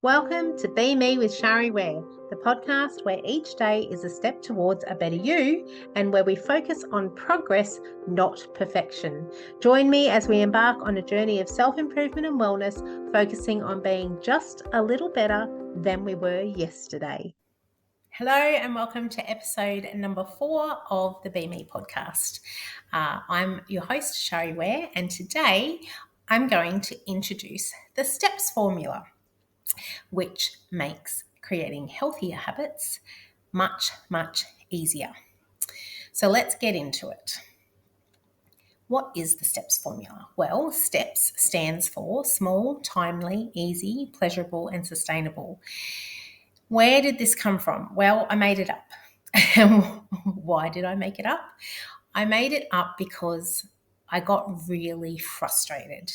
Welcome to Be Me with Shari Ware, the podcast where each day is a step towards a better you and where we focus on progress, not perfection. Join me as we embark on a journey of self-improvement and wellness, focusing on being just a little better than we were yesterday. Hello and welcome to episode number 4 of the Be Me podcast. I'm your host, Shari Ware, and today I'm going to introduce the S.T.E.P.S Formula, which makes creating healthier habits much, much easier. So let's get into it. What is the S.T.E.P.S formula? Well, S.T.E.P.S stands for small, timely, easy, pleasurable, and sustainable. Where did this come from? Well, I made it up. Why did I make it up? I made it up because I got really frustrated.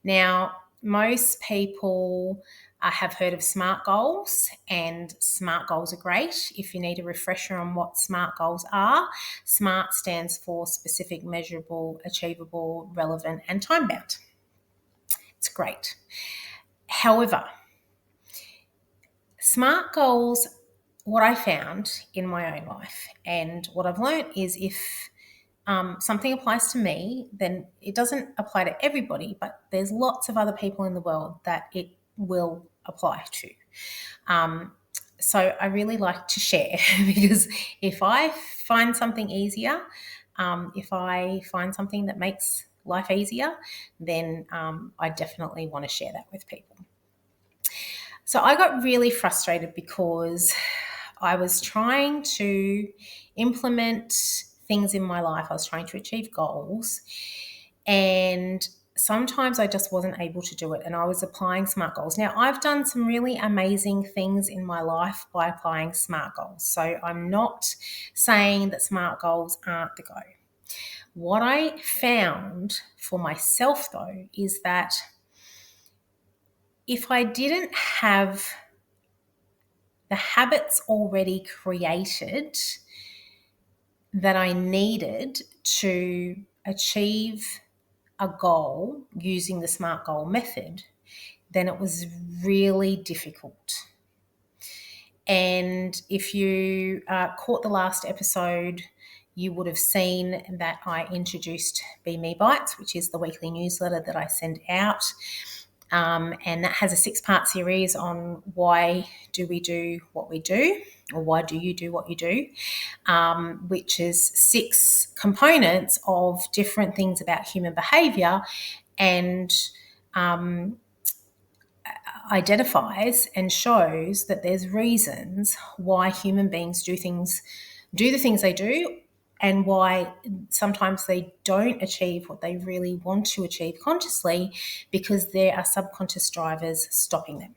Now, most people have heard of SMART goals, and SMART goals are great. If you need a refresher on what SMART goals are, SMART stands for specific, measurable, achievable, relevant, and time-bound. It's great. However, SMART goals, what I found in my own life and what I've learned is if something applies to me, then it doesn't apply to everybody, but there's lots of other people in the world that it will apply to. So I really like to share because if I find something easier, if I find something that makes life easier, then I definitely want to share that with people. So I got really frustrated because I was trying to implement things in my life. I was trying to achieve goals, and sometimes I just wasn't able to do it, and I was applying SMART goals. Now, I've done some really amazing things in my life by applying SMART goals, so I'm not saying that SMART goals aren't the go. What I found for myself, though, is that if I didn't have the habits already created that I needed to achieve a goal using the SMART goal method, then it was really difficult. And if you caught the last episode, you would have seen that I introduced Be Me Bites, which is the weekly newsletter that I send out. And that has a 6-part series on why do we do what we do, or why do you do what you do, which is 6 components of different things about human behaviour, and identifies and shows that there's reasons why human beings do the things they do, and why sometimes they don't achieve what they really want to achieve consciously because there are subconscious drivers stopping them.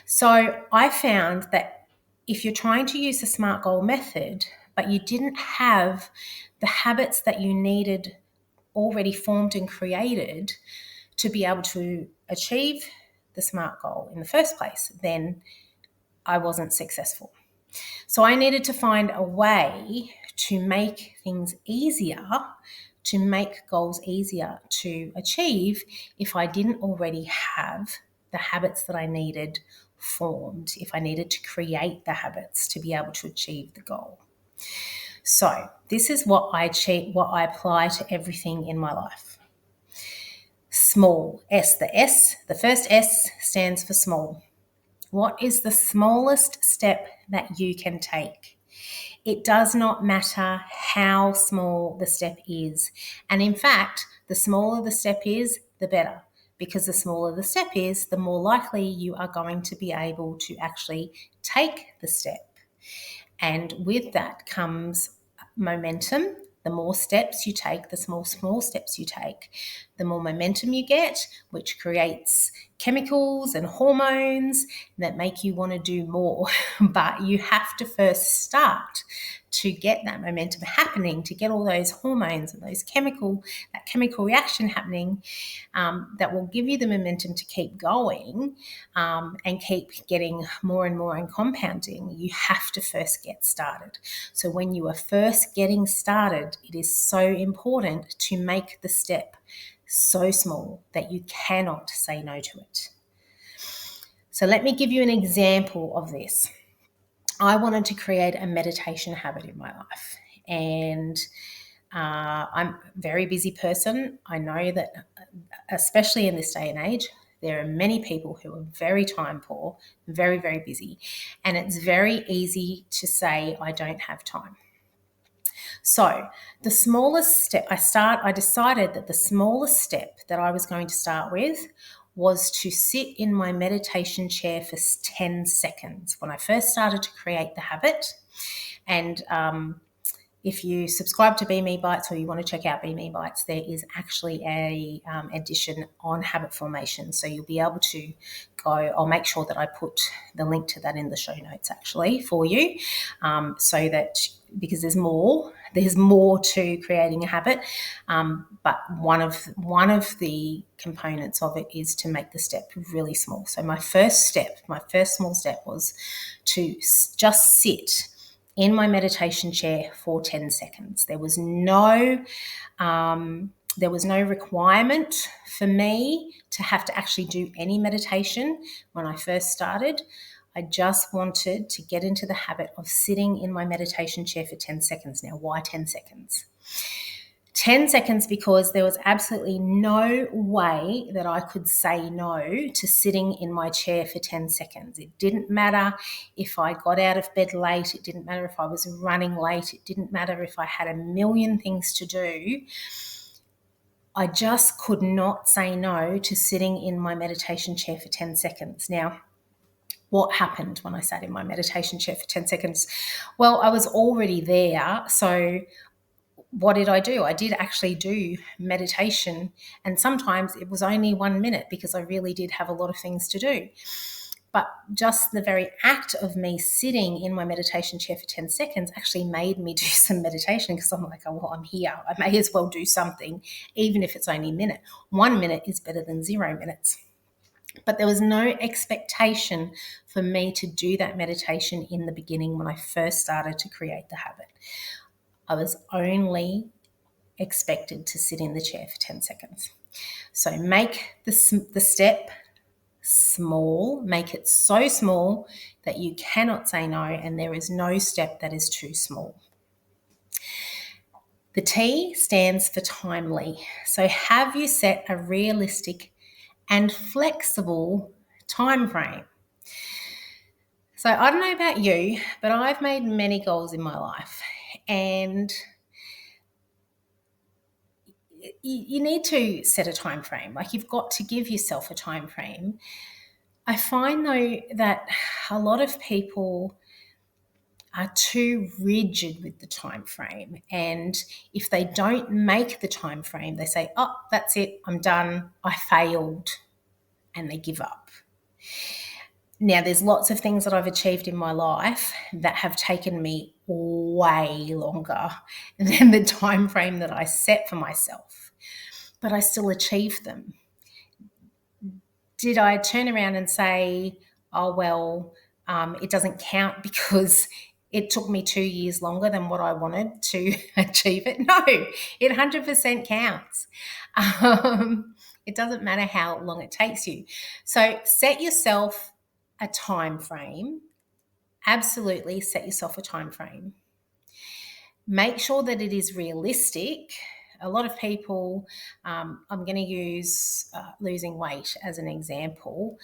So I found that if you're trying to use the SMART goal method, but you didn't have the habits that you needed already formed and created to be able to achieve the SMART goal in the first place, then I wasn't successful. So I needed to find a way to make things easier, to make goals easier to achieve if I didn't already have the habits that I needed formed, if I needed to create the habits to be able to achieve the goal. So this is what I apply to everything in my life. Small, S. The first S stands for small. What is the smallest step that you can take? It does not matter how small the step is. And in fact, the smaller the step is, the better. Because the smaller the step is, the more likely you are going to be able to actually take the step. And with that comes momentum. The more steps you take, the small steps you take, the more momentum you get, which creates chemicals and hormones that make you want to do more. But you have to first start to get that momentum happening, to get all those hormones and that chemical reaction happening, that will give you the momentum to keep going, and keep getting more and more and compounding. You have to first get started. So when you are first getting started, it is so important to make the step so small that you cannot say no to it. So let me give you an example of this. I wanted to create a meditation habit in my life, and I'm a very busy person. I know that, especially in this day and age, there are many people who are very time poor, very, very busy, and it's very easy to say, I don't have time. So the smallest step I decided that the smallest step that I was going to start with was to sit in my meditation chair for 10 seconds when I first started to create the habit. And if you subscribe to Be Me Bites or you want to check out Be Me Bites, there is actually a edition on habit formation. So you'll be able to go. I'll make sure that I put the link to that in the show notes actually for you, so that, because there's more to creating a habit, but one of the components of it is to make the step really small. So my first small step was to just sit in my meditation chair for 10 seconds. There was no requirement for me to have to actually do any meditation when I first started. I just wanted to get into the habit of sitting in my meditation chair for 10 seconds. Now, why 10 seconds? 10 seconds because there was absolutely no way that I could say no to sitting in my chair for 10 seconds. It didn't matter if I got out of bed late. It didn't matter if I was running late. It didn't matter if I had a million things to do. I just could not say no to sitting in my meditation chair for 10 seconds. Now, what happened when I sat in my meditation chair for 10 seconds? Well, I was already there, so what did I do? I did actually do meditation, and sometimes it was only 1 minute because I really did have a lot of things to do. But just the very act of me sitting in my meditation chair for 10 seconds actually made me do some meditation, because I'm like, oh, well, I'm here. I may as well do something, even if it's only a minute. 1 minute is better than 0 minutes. But there was no expectation for me to do that meditation in the beginning when I first started to create the habit. I was only expected to sit in the chair for 10 seconds. So make the step small, make it so small that you cannot say no, and there is no step that is too small. The T stands for timely. So have you set a realistic and flexible time frame? So I don't know about you, but I've made many goals in my life, and you need to set a time frame. Like, you've got to give yourself a time frame. I find though that a lot of people are too rigid with the time frame, and if they don't make the time frame, they say, oh, that's it, I'm done, I failed, and they give up. Now, there's lots of things that I've achieved in my life that have taken me way longer than the time frame that I set for myself, but I still achieved them. Did I turn around and say, oh, well, it doesn't count because it took me 2 years longer than what I wanted to achieve it? No, it 100% counts. It doesn't matter how long it takes you. So set yourself a time frame. Absolutely set yourself a time frame. Make sure that it is realistic. A lot of people, I'm going to use losing weight as an example.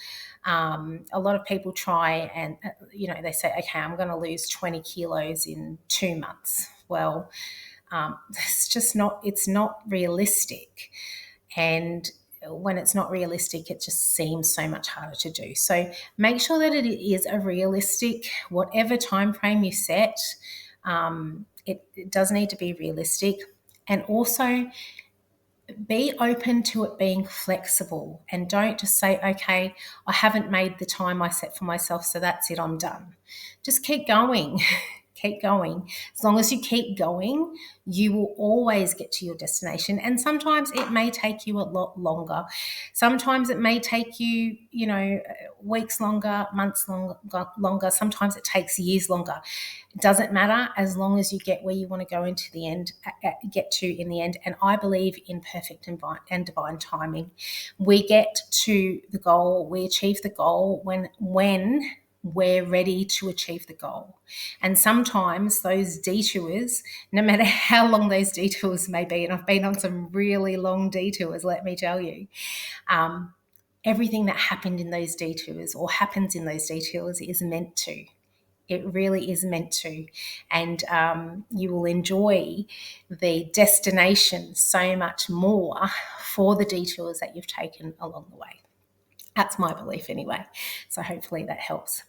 A lot of people try and, they say, okay, I'm going to lose 20 kilos in 2 months. Well, it's not realistic. And when it's not realistic, it just seems so much harder to do. So make sure that it is a realistic, whatever time frame you set, it does need to be realistic. And also be open to it being flexible, and don't just say, okay, I haven't made the time I set for myself, so that's it, I'm done. Just keep going. Keep going. As long as you keep going, you will always get to your destination. And sometimes it may take you a lot longer. Sometimes it may take you, weeks longer, months longer. Sometimes it takes years longer. It doesn't matter as long as you get where you want to go into the end, get to in the end. And I believe in perfect and divine timing. We get to the goal, we achieve the goal when we're ready to achieve the goal. And sometimes those detours, no matter how long those detours may be, and I've been on some really long detours, let me tell you, everything that happened in those detours or happens in those detours is meant to. It really is meant to. And you will enjoy the destination so much more for the detours that you've taken along the way. That's my belief anyway. So hopefully that helps.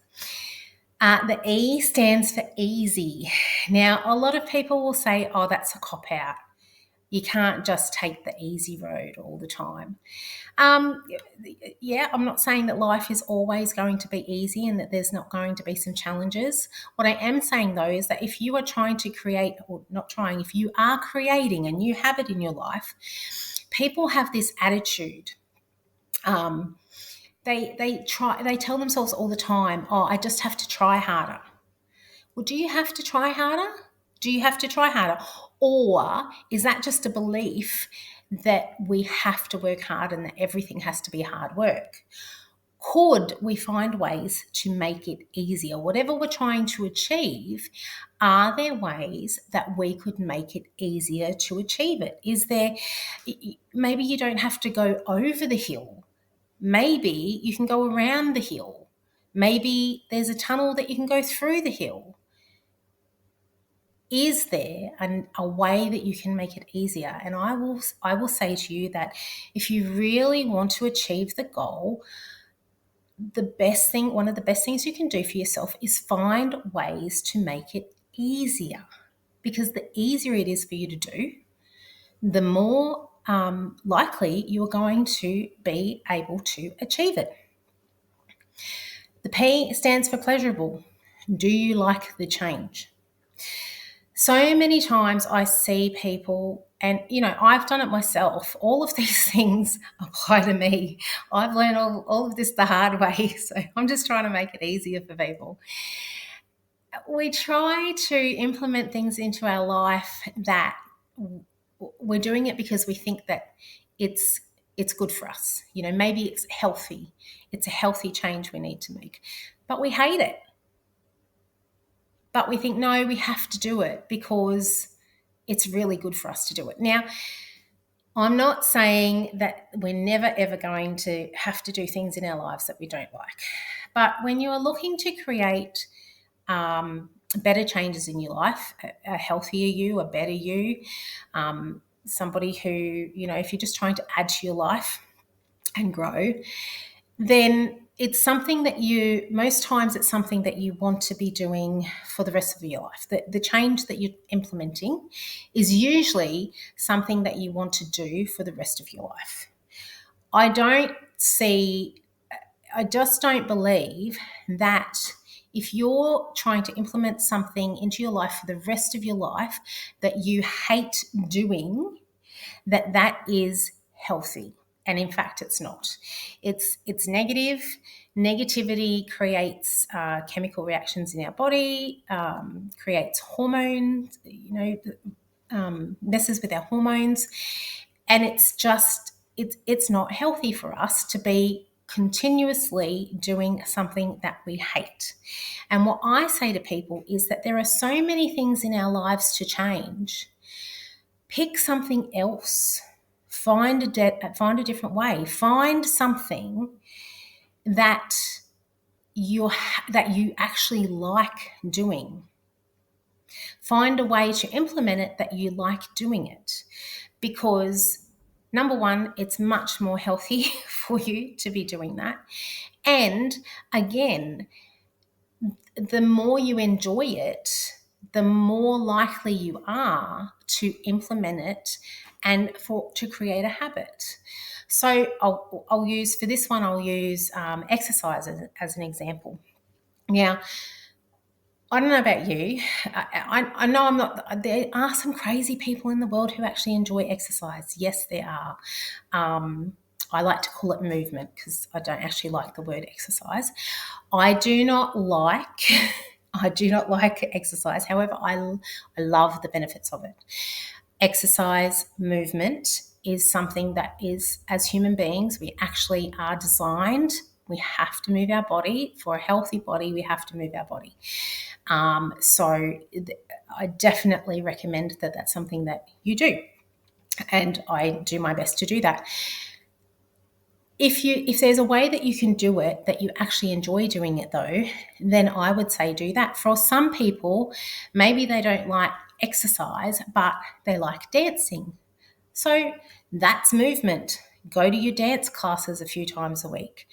The E stands for easy. Now, a lot of people will say, oh, that's a cop-out. You can't just take the easy road all the time. Yeah, I'm not saying that life is always going to be easy and that there's not going to be some challenges. What I am saying, though, is that if you are trying to create, or not trying, if you are creating a new habit in your life, people have this attitude. They tell themselves all the time, oh, I just have to try harder. Well, do you have to try harder? Do you have to try harder? Or is that just a belief that we have to work hard and that everything has to be hard work? Could we find ways to make it easier? Whatever we're trying to achieve, are there ways that we could make it easier to achieve it? Is there, maybe you don't have to go over the hill. Maybe you can go around the hill. Maybe there's a tunnel that you can go through the hill. Is there a way that you can make it easier? And I will say to you that if you really want to achieve the goal, one of the best things you can do for yourself is find ways to make it easier. Because the easier it is for you to do, the more likely you're going to be able to achieve it. The P stands for pleasurable. Do you like the change? So many times I see people, and I've done it myself. All of these things apply to me. I've learned all of this the hard way, so I'm just trying to make it easier for people. We try to implement things into our life that we're doing it because we think that it's good for us. Maybe it's healthy. It's a healthy change we need to make, but we hate it. But we think, no, we have to do it because it's really good for us to do it. Now, I'm not saying that we're never, ever going to have to do things in our lives that we don't like. But when you are looking to create better changes in your life, a healthier you, a better you, somebody who, if you're just trying to add to your life and grow, then it's something that most times it's something that you want to be doing for the rest of your life. The change that you're implementing is usually something that you want to do for the rest of your life. I just don't believe that if you're trying to implement something into your life for the rest of your life that you hate doing, that is healthy. And in fact, it's not. It's negative. Negativity creates chemical reactions in our body, creates hormones, messes with our hormones. And it's not healthy for us to be continuously doing something that we hate. And what I say to people is that there are so many things in our lives to change. Pick something else. Find a different way. Find something that you actually like doing. Find a way to implement it that you like doing it, because number one, it's much more healthy for you to be doing that. And again, the more you enjoy it, the more likely you are to implement it and to create a habit. So I'll use exercise as an example. Now, I don't know about you. I know I'm not. There are some crazy people in the world who actually enjoy exercise. Yes, there are. I like to call it movement because I don't actually like the word exercise. I do not like. I do not like exercise. However, I love the benefits of it. Exercise, movement is something that is, as human beings, we actually are designed. We have to move our body. For a healthy body, we have to move our body. So I definitely recommend that that's something that you do. And I do my best to do that. If there's a way that you can do it that you actually enjoy doing it though, then I would say do that. For some people, maybe they don't like exercise, but they like dancing. So that's movement. Go to your dance classes a few times a week.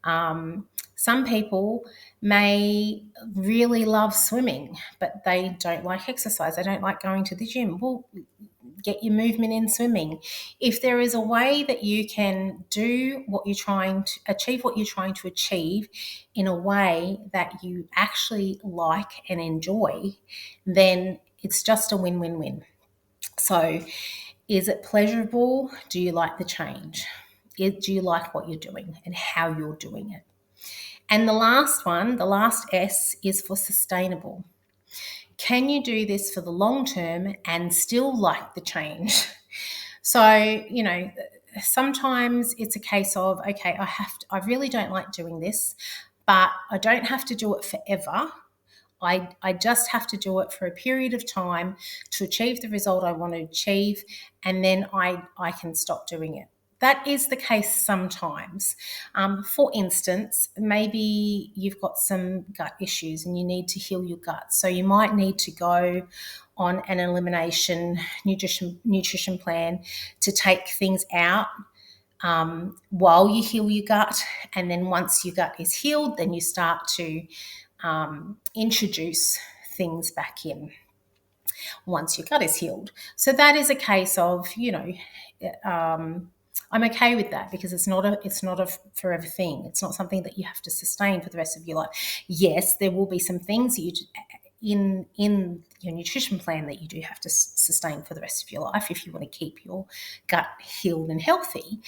Some people may really love swimming, but they don't like exercise. They don't like going to the gym. Well, get your movement in swimming. If there is a way that you can do what you're trying to achieve, what you're trying to achieve in a way that you actually like and enjoy, then it's just a win-win-win. So, is it pleasurable? Do you like the change? Do you like what you're doing and how you're doing it? And the last one, the last S, is for sustainable. Can you do this for the long term and still like the change? So, sometimes it's a case of, okay, I really don't like doing this, but I don't have to do it forever. I just have to do it for a period of time to achieve the result I want to achieve, and then I can stop doing it. That is the case sometimes. For instance, maybe you've got some gut issues and you need to heal your gut. So you might need to go on an elimination nutrition plan to take things out while you heal your gut. And then once your gut is healed, then you start to introduce things back in once your gut is healed. So that is a case of, I'm okay with that because it's not a forever thing. It's not something that you have to sustain for the rest of your life. Yes, there will be some things that you in your nutrition plan that you do have to sustain for the rest of your life if you want to keep your gut healed and healthy.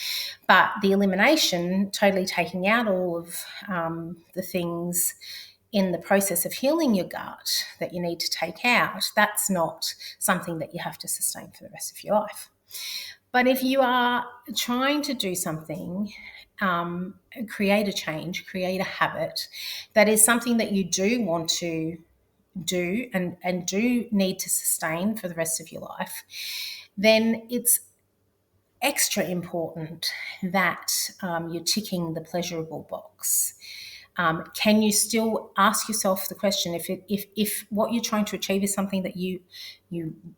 But the elimination, totally taking out all of the things in the process of healing your gut that you need to take out, that's not something that you have to sustain for the rest of your life. But if you are trying to do something, create a change, create a habit that is something that you do want to do and do need to sustain for the rest of your life, then it's extra important that you're ticking the pleasurable box. Can you still ask yourself the question, if what you're trying to achieve is something that you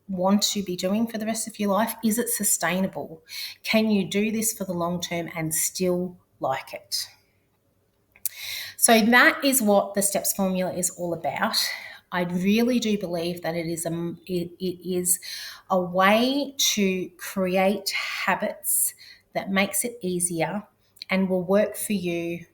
want to be doing for the rest of your life, is it sustainable? Can you do this for the long term and still like it? So that is what the S.T.E.P.S Formula is all about. I really do believe that it is a way to create habits that makes it easier and will work for you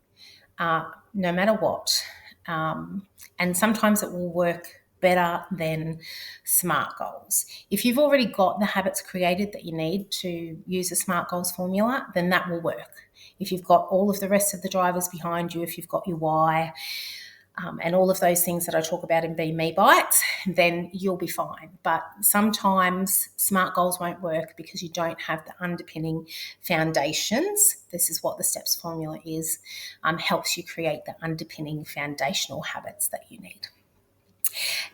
no matter what. And sometimes it will work better than SMART goals. If you've already got the habits created that you need to use the SMART goals formula, then that will work. If you've got all of the rest of the drivers behind you, if you've got your why, and all of those things that I talk about in Be Me Bites, then you'll be fine. But sometimes SMART goals won't work because you don't have the underpinning foundations. This is what the S.T.E.P.S Formula is, helps you create the underpinning foundational habits that you need.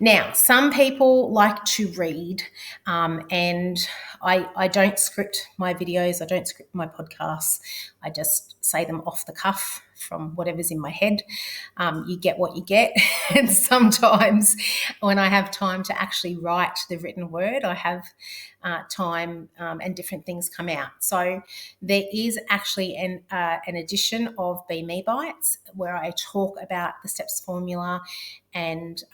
Now, some people like to read, and I don't script my videos, I don't script my podcasts, I just say them off the cuff from whatever's in my head. You get what you get. And sometimes when I have time to actually write the written word, I have time and different things come out. So there is actually an edition of Be Me Bites where I talk about the S.T.E.P.S Formula and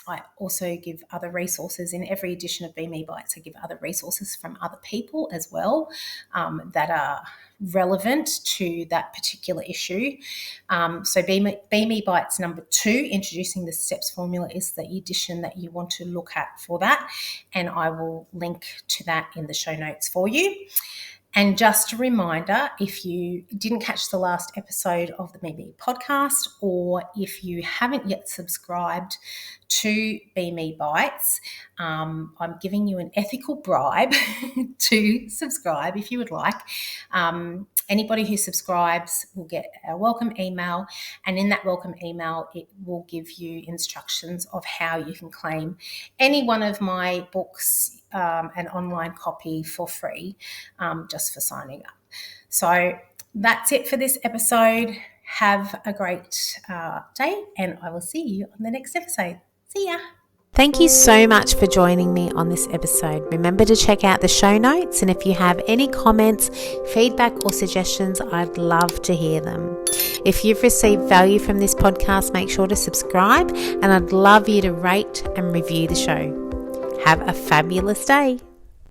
I also give other resources in every edition of Be Me Bites. I give other resources from other people as well that are relevant to that particular issue. So Be Me Bites number 2, Introducing the S.T.E.P.S Formula, is the edition that you want to look at for that. And I will link to that in the show notes for you. And just a reminder, if you didn't catch the last episode of the Be Me podcast, or if you haven't yet subscribed to Be Me Bites, I'm giving you an ethical bribe to subscribe if you would like. Anybody who subscribes will get a welcome email, and in that welcome email, it will give you instructions of how you can claim any one of my books, an online copy for free, just for signing up. So that's it for this episode. Have a great day, and I will see you on the next episode. See ya. Thank you so much for joining me on this episode. Remember to check out the show notes, and if you have any comments, feedback or suggestions, I'd love to hear them. If you've received value from this podcast, make sure to subscribe, and I'd love you to rate and review the show. Have a fabulous day.